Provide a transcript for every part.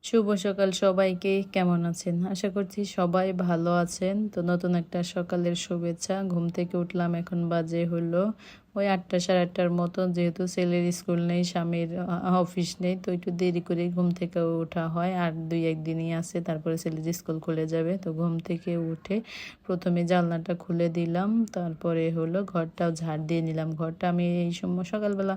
শুভ সকাল সবাইকে। কেমন আছেন? আশা করছি সবাই ভালো আছেন। তো নতুন একটা সকালের শুভেচ্ছা। ঘুম থেকে উঠলাম, এখন বাজে হলো ওই ৮টা ৮:৩০ মতো। যেহেতু ছেলের স্কুল নেই, স্বামীর অফিস নেই, তো একটু দেরি করে ঘুম থেকে ওঠা হয়। আর ২-১ দিনই আছে, তারপরে ছেলের স্কুল খুলে যাবে। তো ঘুম থেকে উঠে প্রথমে জানলাটা খুলে দিলাম, তারপরে হলো ঘরটাও ঝাড় দিয়ে নিলাম। ঘরটা আমি এই সময় সকালবেলা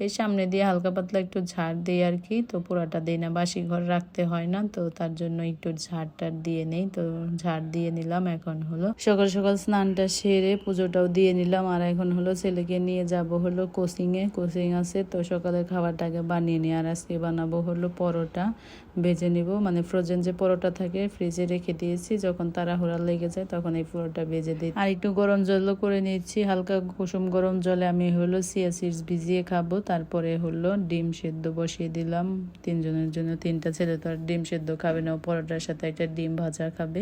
এই সামনে দিয়ে হালকা পাতলা একটু ঝাড় দিই আর কি। তো পুরাটা দিই না, বাসি ঘর রাখতে হয় না, তো তার জন্য একটু ঝাড় দিয়ে নেই। তো ঝাড় দিয়ে নিলাম। এখন হলো সকাল সকাল স্নানটা সেরে পুজোটাও দিয়ে নিলাম। আর এখন হলো ছেলেকে নিয়ে যাব হলো কোচিং আছে, তো সকালের খাবারটাকে বানিয়ে নিই। আর আজকে বানাবো হলো পরোটা ভেজে নিব, মানে ফ্রোজেন যে পরোটা থাকে ফ্রিজে রেখে দিয়েছি, যখন তাড়াহুড়া লেগে যায় তখন এই পরোটা ভেজে দিই। আর একটু গরম জলও করে নিচ্ছি, হালকা কুসুম গরম জলে আমি হলো চিয়া সিডস ভিজিয়ে খাবো। তারপরে হলো ডিম সেদ্ধ বসিয়ে দিলাম তিনজনের জন্য। 3টা ছেলে তো আর ডিম সেদ্ধ খাবে না, পরোটার সাথে একটা ডিম ভাজা খাবে।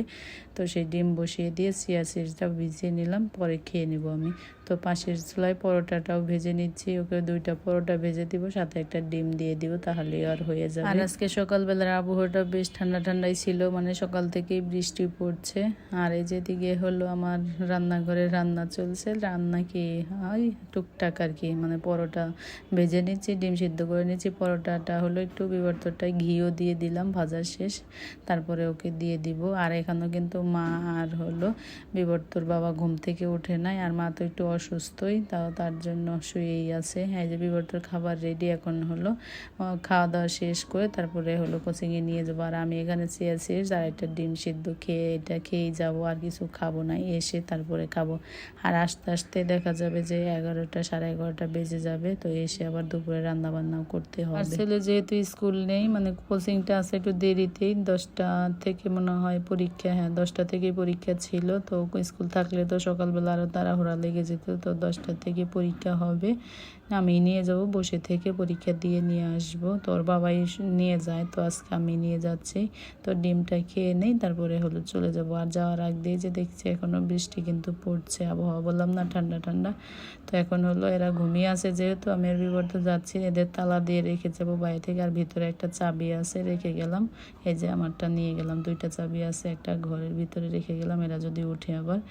তো সেই ডিম বসিয়ে দিয়ে চিয়া সিডসটা ভিজিয়ে নিলাম, পরে খেয়ে নিব আমি। তো পাশের চুলায় পরোটাটাও ভেজে নিচ্ছি, ওকে 2টা পরোটা ভেজে দিব, সাথে একটা ডিম দিয়ে দিব, তাহলে আর হয়ে যাবে। আর আজকে সকালবেলার আবহাওয়াটা বেশ ঠান্ডা ঠান্ডাই ছিল, মানে সকাল থেকেই বৃষ্টি পড়ছে। আর এই যেদিকে হলো আমার রান্নাঘরে রান্না চলছে। রান্না কি হয় টুকটাক আর কি, মানে পরোটা ভেজে নিচ্ছি, ডিম সিদ্ধ করে নিচ্ছি। পরোটাটা হলো একটু বিবর্তনটায় ঘিও দিয়ে দিলাম, ভাজা শেষ, তারপরে ওকে দিয়ে দিব। আর এখানেও কিন্তু মা আর হলো বিবর্তর বাবা ঘুম থেকে উঠে নাই, আর মা তো একটু অসুস্থই, তার জন্য শুয়েই আছে। এই যে বিবর্তর খাবার রেডি। এখন হলো খাওয়া দাওয়া শেষ করে তারপরে হলো কোচিংয়ে নিয়ে যাবো। আর আমি এখানে চিয়া সিডস আর একটা ডিম সিদ্ধ খেয়ে এটা খেয়েই যাবো, আর কিছু খাবো না, এসে তারপরে খাবো। আর আস্তে আস্তে দেখা যাবে যে 11টা 11:30 বেজে যাবে। তো এসে আবার দুপুরে রান্না বান্নাও করতে হবে। আর ছেলে যেহেতু স্কুল নেই, মানে কোচিংটা আছে একটু দেরিতেই, 10টা থেকে মনে হয় পরীক্ষা। হ্যাঁ, 10টা থেকেই পরীক্ষা ছিল। তো স্কুল থাকলে তো সকালবেলা আরও তাড়াহুড়া লেগে যেত। তো 10টা থেকে পরীক্ষা হবে, আমি নিয়ে যাব, বসে থেকে পরীক্ষা দিয়ে নিয়ে আসব। তোর বাবাই নিয়ে যায়, তো আজকে আমি নিয়ে যাচ্ছি। তো ডিমটা খেয়ে নেই, তারপরে হলো চলে যাব। আর যাওয়ার আগ দিয়ে যে দেখছি এখনও বৃষ্টি কিন্তু পড়ছে, আবহাওয়া বললাম না ঠান্ডা ঠান্ডা। তো এখন হলো এরা ঘুমিয়ে আছে, যেহেতু আমি এর বিবর্তে যাচ্ছি, এদের তালা দিয়ে রেখে যাবো বাইরে থেকে। আর ভিতরে একটা চাবি আছে, রেখে গেলাম। এই যে আমারটা নিয়ে গেলাম, 2টা চাবি আছে, একটা ঘরের ভিতরে রেখে গেলাম, এরা যদি উঠে আবার।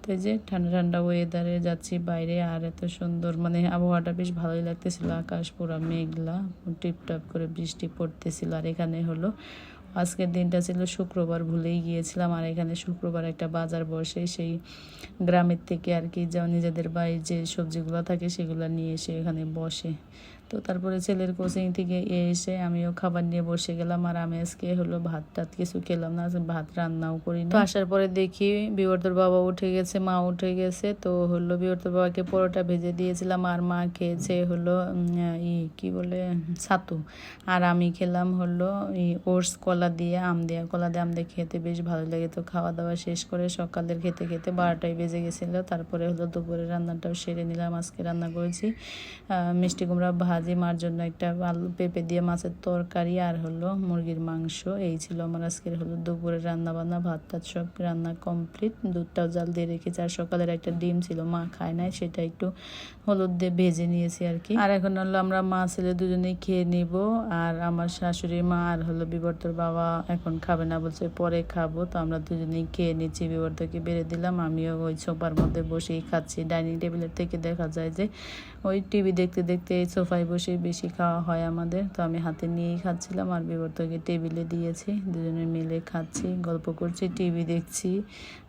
তো এই যে ঠান্ডা ঠান্ডা ওয়েদারে যাচ্ছি বাইরে। আর এত সুন্দর, মানে আবহাওয়াটা বেশ ভালোই লাগতেছিল, আকাশ পুরা মেঘলা, টিপটাপ করে বৃষ্টি পড়তেছিল। আর এখানে হলো আজকের দিনটা ছিল শুক্রবার, ভুলেই গিয়েছিলাম। আর এখানে শুক্রবার একটা বাজার বসে, সেই গ্রামের থেকে আর কি, যা নিজেদের বাড়ির যে সবজিগুলো থাকে সেগুলো নিয়ে এসে এখানে বসে। তো তারপরে ছেলের কোচিং থেকে এসে আমিও খাবার নিয়ে বসে গেলাম। আর আমি আজকে হলো ভাত টাত কিছু খেলাম না, ভাত রান্নাও করি না। আসার পরে দেখি বিবর্তর বাবা উঠে গেছে, মা উঠে গেছে। তো হলো বিবর্তর বাবাকে পরোটা ভেজে দিয়েছিলাম, আর মা খেয়েছে হলো কি বলে ছাতু। আর আমি খেলাম হলো ওটস কলা দিয়ে, আম দিয়ে, কলা দিয়ে আম দিয়ে খেতে বেশ ভালো লাগে। তো খাওয়া দাওয়া শেষ করে সকালের খেতে খেতে 12টাই বেজে গেছিলো। তারপরে হলো দুপুরে রান্নাটাও সেরে নিলাম। আজকে রান্না করেছি মিষ্টি কুমড়া ভাজি, মার জন্য একটা আলু পেঁপে দিয়ে মাছের তরকারি, আর হলো মুরগির মাংস। এই ছিল আমার আজকের হলো দুপুরের রান্না বান্না। ভাত টাত সব রান্না কমপ্লিট, দুধটাও জাল দিয়ে রেখেছি। আর সকালের একটা ডিম ছিল, মা খায় নাই, সেটা একটু হলুদ দিয়ে ভেজে নিয়েছি আর কি। আর এখন হলো আমরা মা ছেলে দুজনেই খেয়ে নিব। আর আমার শাশুড়ি মা আর হলো বিবর্তর বাবা এখন খাবে না, বলছে পরে খাবো। তো আমরা দুজনেই খেয়ে নিচ্ছি, বিবর্তকে বেড়ে দিলাম, আমিও ওই সোফার মধ্যে বসেই খাচ্ছি। ডাইনিং টেবিলের থেকে দেখা যায় যে ওই টিভি দেখতে দেখতে এই সোফায় বসে বেশি খাওয়া হয় আমাদের। তো আমি হাতে নিয়েই খাচ্ছিলাম, আর বিবর্তকে টেবিলে দিয়েছি, দুজনে মিলে খাচ্ছি, গল্প করছি, টিভি দেখছি।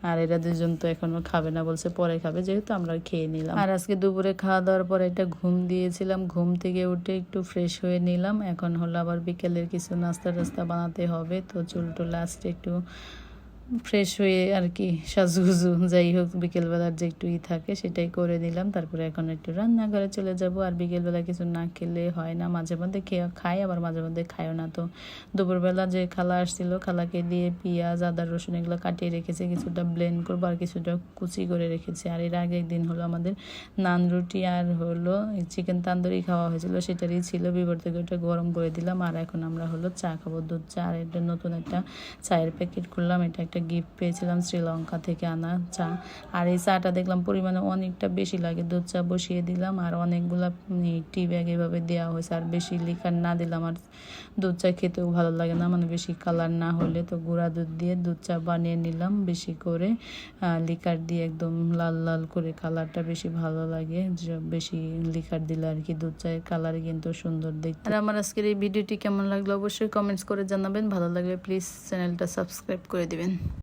আর এরা দুজন তো এখনো খাবে না, বলছে পরে খাবে, যেহেতু আমরা খেয়ে নিলাম। আর আজকে দুপুরে খাওয়া দাওয়ার পরে একটা ঘুম দিয়েছিলাম, ঘুম থেকে উঠে একটু ফ্রেশ হয়ে নিলাম। এখন হলো আবার বিকেলের কিছু নাস্তা টাস্তা বানাতে হবে। তো চুল টুল আসতে একটু ফ্রেশ হয়ে আর কি, সাজুগুজু যাই হোক, বিকেলবেলার যে একটু থাকে সেটাই করে নিলাম। তারপরে এখন একটু রান্নাঘরে চলে যাব। আর বিকেলবেলা কিছু না খেলে হয় না, মাঝে মধ্যে খাই, আবার মাঝে মধ্যে খাইও না। তো দুপুরবেলা যে খালা আসছিল, খালাকে দিয়ে পেঁয়াজ আদা রসুন এগুলো কাটিয়ে রেখেছে, কিছুটা ব্লেন্ড করবো, আর কিছুটা কুচি করে রেখেছে। আর এর আগে একদিন হলো আমাদের নান রুটি আর হলো চিকেন তান্দুরি খাওয়া হয়েছিল, সেটারই ছিল, বিবর থেকে ওটা গরম করে দিলাম। আর এখন আমরা হলো চা খাবো, দুধ চা। আর এটা নতুন একটা চায়ের প্যাকেট খুললাম, এটা একটা গিফট পেয়েছিলাম শ্রীলঙ্কা থেকে আনা চা। আর এই চাটা দেখলাম পরিমাণে অনেকটা বেশি লাগে, দুধ চা বসিয়ে দিলাম। আর অনেকগুলা টি ব্যাগ এভাবে দেওয়া হয়েছে, আর বেশি লিকার না দিলাম। আর দুধ চা খেতেও ভালো লাগে না, মানে বেশি কালার না হলে। তো গুঁড়া দুধ দিয়ে দুধ চা বানিয়ে নিলাম বেশি করে, লিকার দিয়ে একদম লাল লাল করে, কালারটা বেশি ভালো লাগে, বেশি লিকার দিলে আর কি দুধ চায়ের কালার কিন্তু সুন্দর দেখতে। আর আমার আজকের এই ভিডিওটি কেমন লাগলো অবশ্যই কমেন্টস করে জানাবেন, ভালো লাগলে প্লিজ চ্যানেলটা সাবস্ক্রাইব করে দিবেন।